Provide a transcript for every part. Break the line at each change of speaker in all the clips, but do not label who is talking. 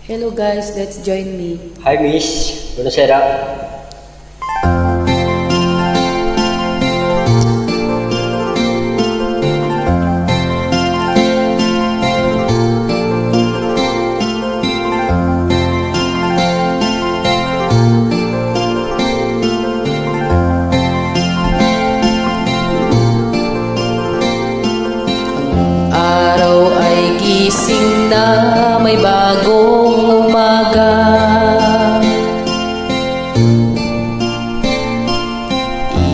Hello guys, let's join me.
Hi Miss, buonasera.
Araw ay gising na, may bagong umaga.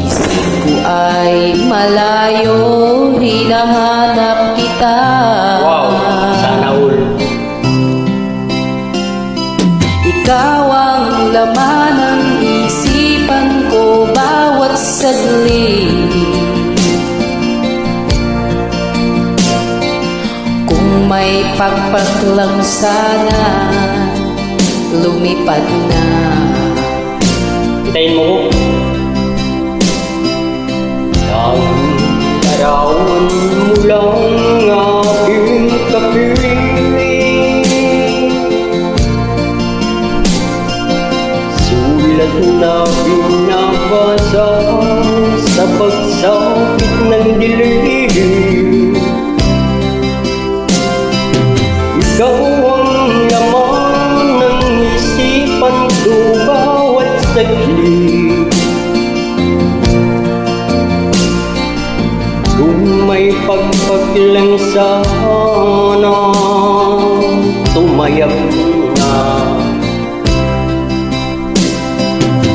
Isip ko ay malayo, hinahanap kita.
Wow, sana all.
Ikaw ang laman ng isipan ko bawat saglit. May pagpag lang sana, lumipad na.
Hintayin mo ko. Ang larawan mo lang aking kapiling. Sulat na binabasa sa pagsapit ng dilim. Ikaw ang laman ng isipan ko bawat saglit. Kung may pagpaglang sana, tumayak na.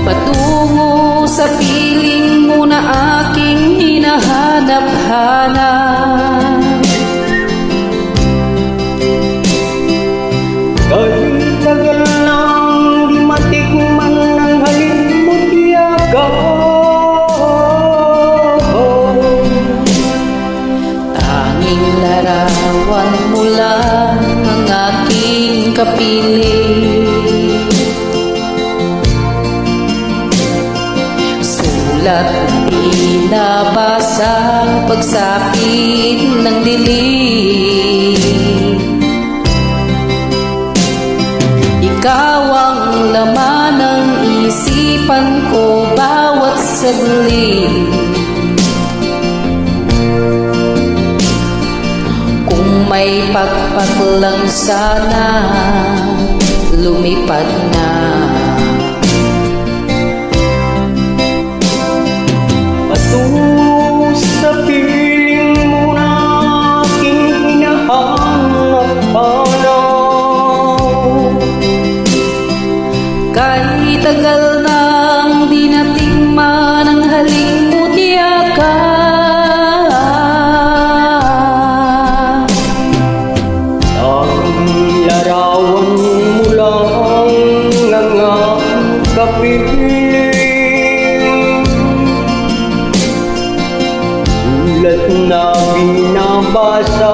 Patungo sa piling mo na aking hinahanap-hanap.
Kahit tagal lang di matikman ng halimot yakap.
Tanging larawan mo lang ang aking kapiling. Sulat na binabasa pagsapit ng dilim. Ikaw ang laman ng isipan ko bawat saglit. Kung may pagpag lang sana, lumipad na.
Patungo sa piling mo na aking hinahanap-hanap.
Kahit tagal nang di natikman ang halimot yakap.
Ang larawan mo lang ang aking kapiling. Sulat na binabasa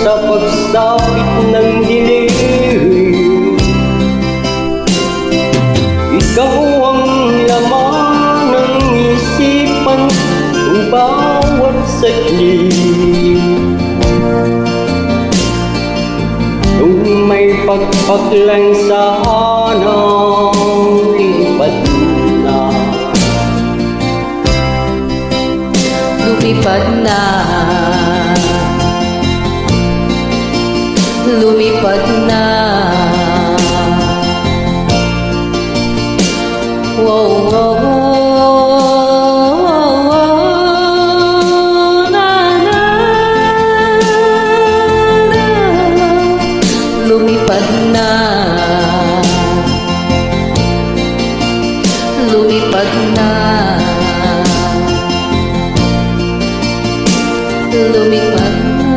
sa pagsapit ng dilim. Ikaw ang laman ng isipan ko bawat saglit. Kung may pagpag lang sana, lipad na.
Lumipad na. Lumipad na. Wow, wow, wow, na, na, na. Lumipad na. Lumipad na. Lumipad na.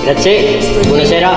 Grazie, buonasera.